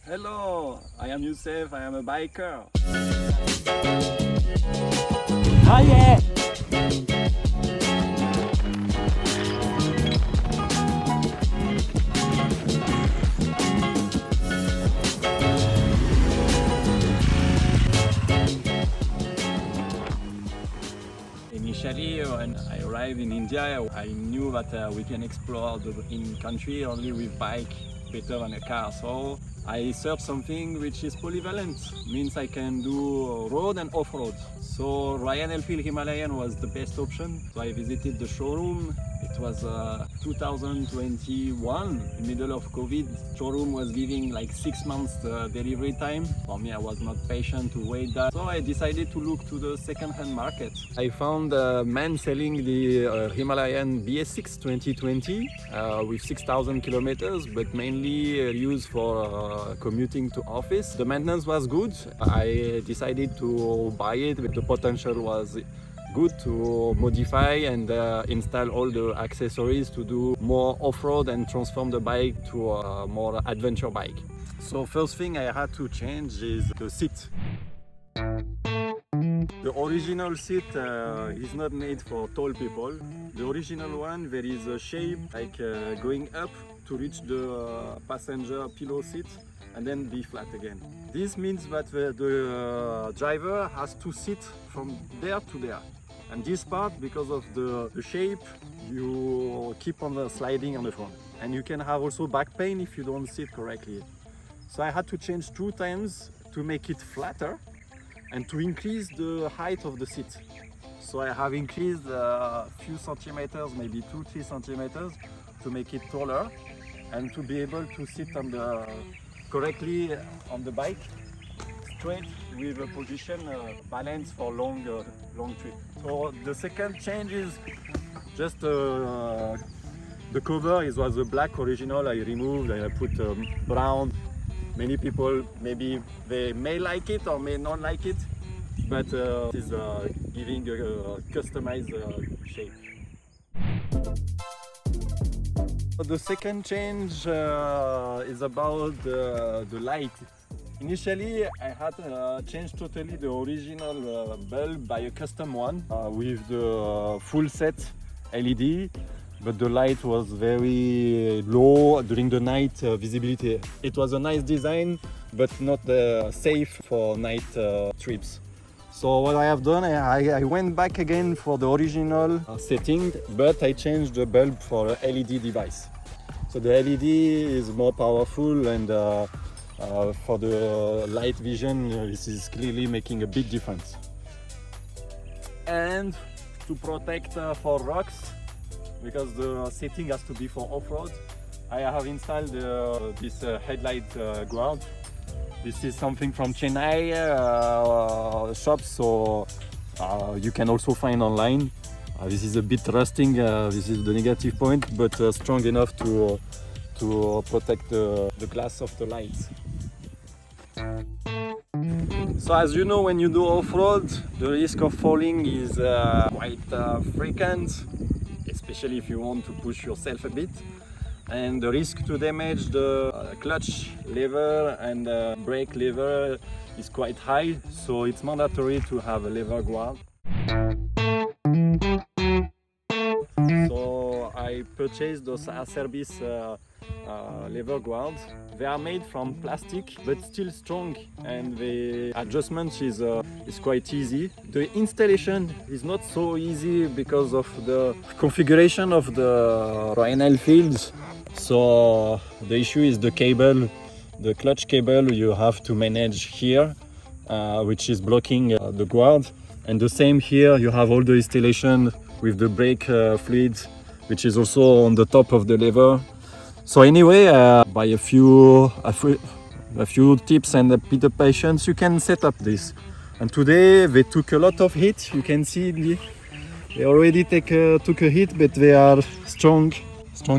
Hello, I am Youssef, I am a biker. Oh yeah! Initially, when I arrived in India, I knew that we can explore the in-country only with bike, better than a car. So I searched something which is polyvalent, means I can do road and off-road. So RE Himalayan was the best option. So I visited the showroom. It was 2021, middle of COVID. Showroom was giving like 6 months delivery time. For me, I was not patient to wait that. So I decided to look to the second-hand market. I found a man selling the Himalayan BS6 2020 with 6,000 kilometers, but mainly used for commuting to office. The maintenance was good. I decided to buy it. The potential was good to modify and install all the accessories to do more off-road and transform the bike to a more adventure bike. So first thing I had to change is the seat. The original seat is not made for tall people. The original one, there is a shape like going up to reach the passenger pillow seat and then be flat again. This means that the driver has to sit from there to there. And this part, because of the shape, you keep on sliding on the front. And you can have also back pain if you don't sit correctly. So I had to change 2 times to make it flatter and to increase the height of the seat. So I have increased a few centimeters, maybe 2-3 centimeters, to make it taller and to be able to sit on correctly on the bike, straight with a position balance for long trip. So the second change is just the cover. It was a black original. I removed and I put brown. Many people maybe they may like it or may not like it, but it is giving a customized shape. The second change is about the light. Initially, I had changed totally the original bulb by a custom one with the full set LED, but the light was very low during the night visibility. It was a nice design, but not safe for night trips. So what I have done, I went back again for the original setting, but I changed the bulb for a LED device. So the LED is more powerful and for the light vision, this is clearly making a big difference. And to protect for rocks, because the setting has to be for off-road, I have installed this headlight guard. This is something from Chennai shops, so you can also find online. This is a bit rusting, this is the negative point, but strong enough to protect the glass of the lights. So as you know, when you do off-road, the risk of falling is quite frequent, especially if you want to push yourself a bit. And the risk to damage the clutch lever and brake lever is quite high, so it's mandatory to have a lever guard. So I purchased those Acerbis lever guards. They are made from plastic but still strong, and the adjustment is quite easy. The installation is not so easy because of the configuration of the Royal fields. So the issue is the cable, the clutch cable you have to manage here, which is blocking the guard. And the same here, you have all the installation with the brake fluid, which is also on the top of the lever. So anyway, by a few tips and a bit of patience, you can set up this. And today they took a lot of hit. You can see they already took a hit, but they are strong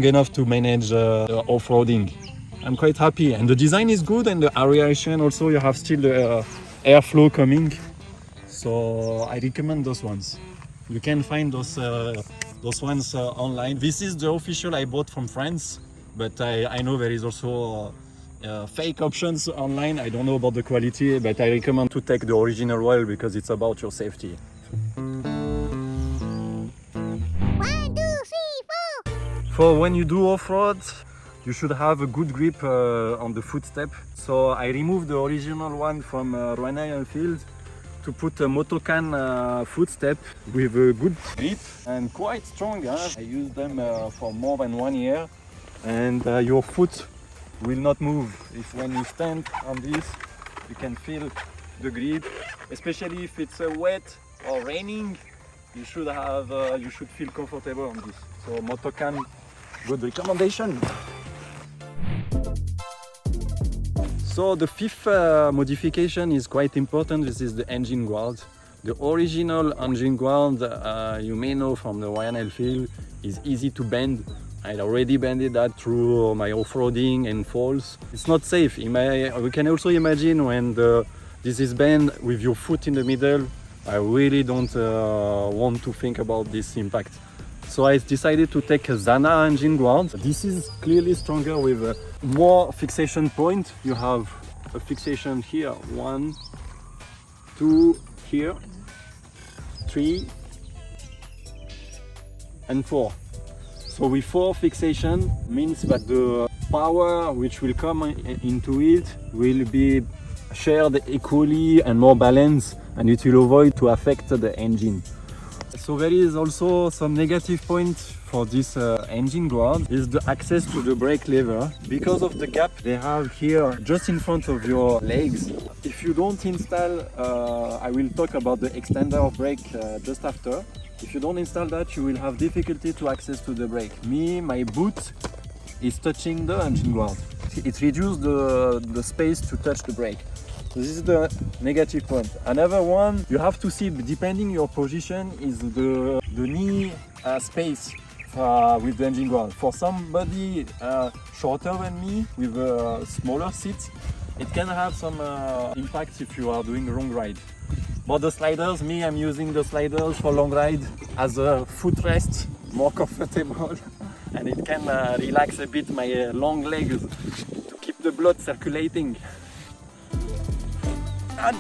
enough to manage the off-roading. I'm quite happy, and the design is good, and the aeration also. You have still the airflow coming. So I recommend those ones. You can find those ones online. This is the official I bought from France, but I know there is also fake options online. I don't know about the quality, but I recommend to take the original oil because it's about your safety. 1, 2, 3, 4. For when you do off-road, you should have a good grip on the footstep. So I removed the original one from Royal Field to put a Motocan footstep with a good grip and quite strong. I used them for more than 1 year, and your foot will not move. If when you stand on this, you can feel the grip, especially if it's wet or raining. You should feel comfortable on this. So Motocan, good recommendation. So the fifth modification is quite important. This is the engine guard. The original engine guard, you may know from the Royal Field, is easy to bend. I already bended that through my off-roading and falls. It's not safe. We can also imagine when this is bent with your foot in the middle. I really don't want to think about this impact. So I decided to take a Zana engine guard. This is clearly stronger with more fixation point. You have a fixation here, 1, 2, here, 3, and 4. So with 4 fixation means that the power which will come into it will be shared equally and more balanced, and it will avoid to affect the engine. So there is also some negative points for this engine guard is the access to the brake lever. Because of the gap they have here just in front of your legs. If you don't install, I will talk about the extender of brake just after. If you don't install that, you will have difficulty to access to the brake. My boot is touching the engine guard. It reduces the space to touch the brake. So this is the negative point. Another one, you have to see, depending your position, is the knee space with the engine guard. For somebody shorter than me, with a smaller seat, it can have some impact if you are doing a long ride. But the sliders, I'm using the sliders for long ride as a footrest, more comfortable, and it can relax a bit my long legs to keep the blood circulating. And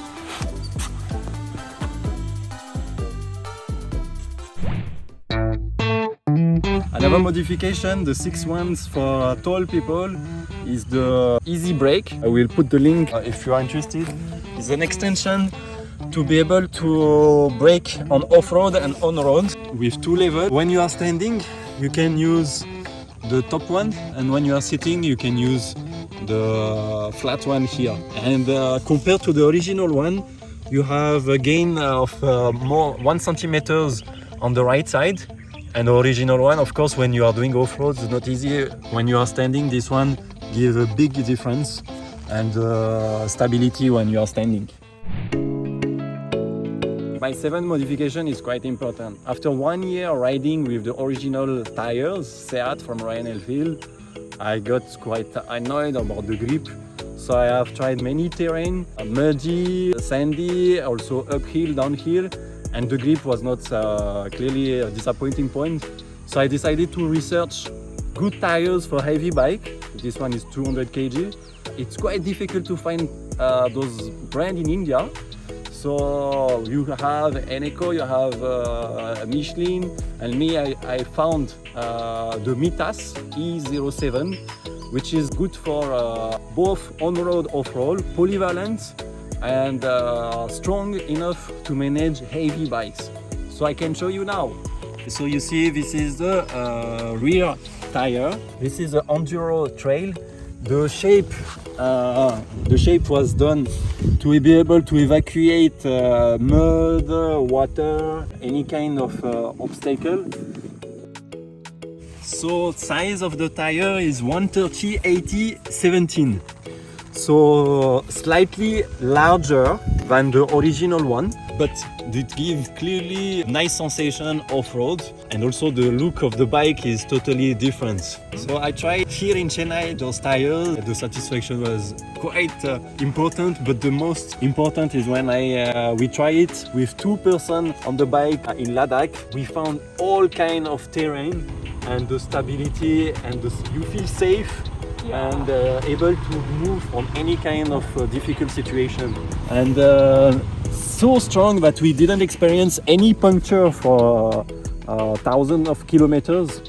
another modification, the 6 ones for tall people, is the easy brake. I will put the link if you are interested. It's an extension to be able to brake on off-road and on-road with 2 levels. When you are standing, you can use the top one, and when you are sitting, you can use the flat one here. And compared to the original one, you have a gain of more 1 centimeters on the right side. And the original one, of course, when you are doing off-road, it's not easy. When you are standing, this one gives a big difference and stability when you are standing. My 7th modification is quite important. After 1 year riding with the original tires, Seat from Royal Field, I got quite annoyed about the grip. So I have tried many terrain, muddy, sandy, also uphill, downhill, and the grip was not clearly a disappointing point. So I decided to research good tires for heavy bike. This one is 200 kg. It's quite difficult to find those brands in India. So you have Eneco, you have Michelin, and I found the Mitas E-07, which is good for both on-road, off-road, polyvalent, and strong enough to manage heavy bikes. So I can show you now. So you see, this is the rear tire. This is the Enduro trail. The shape was done to be able to evacuate mud, water, any kind of obstacle. So size of the tire is 130/80/17. So slightly larger than the original one, but it gives clearly nice sensation off-road, and also the look of the bike is totally different. So I tried here in Chennai those tires. The satisfaction was quite important, but the most important is when we try it with 2 persons on the bike in Ladakh. We found all kind of terrain, and the stability, and you feel safe and able to move on any kind of difficult situation. And so strong that we didn't experience any puncture for thousands of kilometers.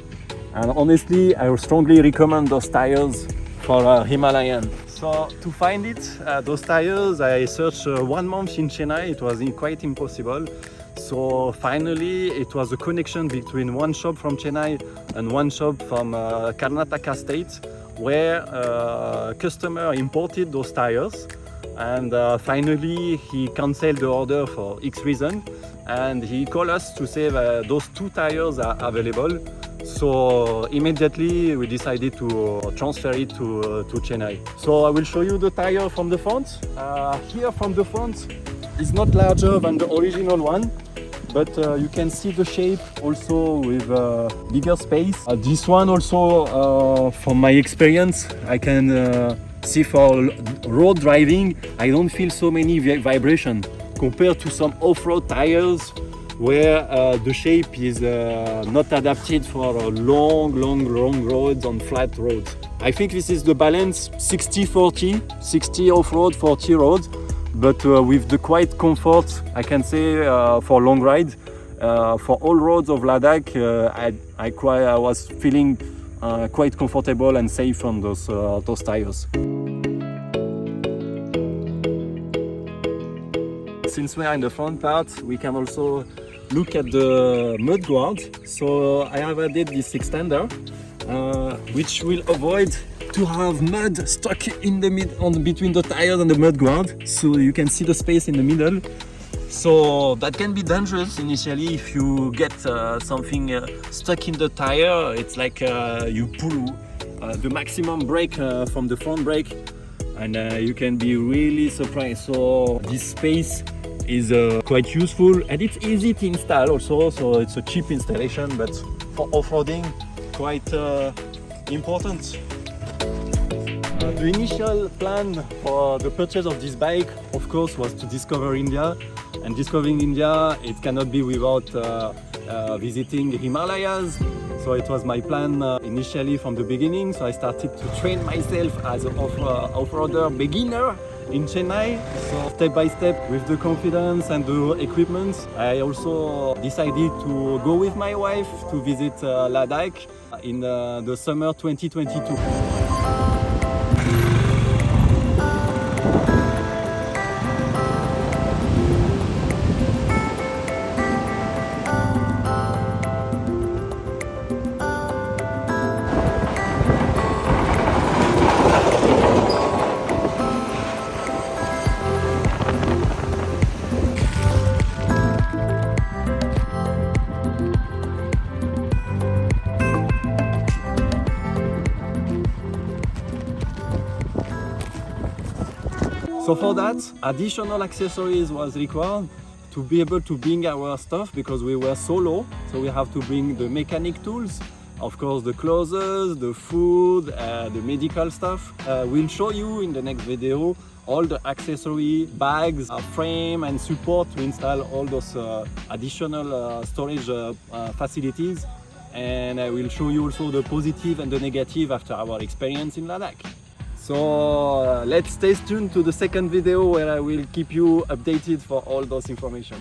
And honestly, I strongly recommend those tires for Himalayan. So to find it, those tires, I searched 1 month in Chennai. It was quite impossible. So finally, it was a connection between one shop from Chennai and one shop from Karnataka state, where a customer imported those tires. And finally, he cancelled the order for X reason. And he called us to say that those 2 tires are available. So immediately we decided to transfer it to Chennai. So I will show you the tire from the front. Here from the front, it's not larger than the original one, but you can see the shape also with bigger space. This one also, from my experience, I can see for road driving, I don't feel so many vibration compared to some off-road tires where the shape is not adapted for long roads on flat roads. I think this is the balance 60-40, 60 off-road, 40 road, but with the quite comfort, I can say, for long ride. For all roads of Ladakh, I was feeling quite comfortable and safe on those tires. Since we are in the front part, we can also look at the mud guard. So I have added this extender, which will avoid to have mud stuck in the between the tires and the mud guard. So you can see the space in the middle. So that can be dangerous initially if you get something stuck in the tire. It's like you pull the maximum brake from the front brake, and you can be really surprised. So this space is quite useful, and it's easy to install also, so it's a cheap installation, but for off-roading, quite important. The initial plan for the purchase of this bike, of course, was to discover India, and discovering India, it cannot be without visiting the Himalayas. So it was my plan initially from the beginning, so I started to train myself as an off-roader beginner in Chennai. So step by step, with the confidence and the equipment, I also decided to go with my wife to visit Ladakh in the summer 2022. So for that, additional accessories was required to be able to bring our stuff, because we were solo. So we have to bring the mechanic tools, of course the clothes, the food, the medical stuff. We'll show you in the next video all the accessory bags, frame and support to install all those additional storage facilities. And I will show you also the positive and the negative after our experience in Ladakh. So let's stay tuned to the second video where I will keep you updated for all those information.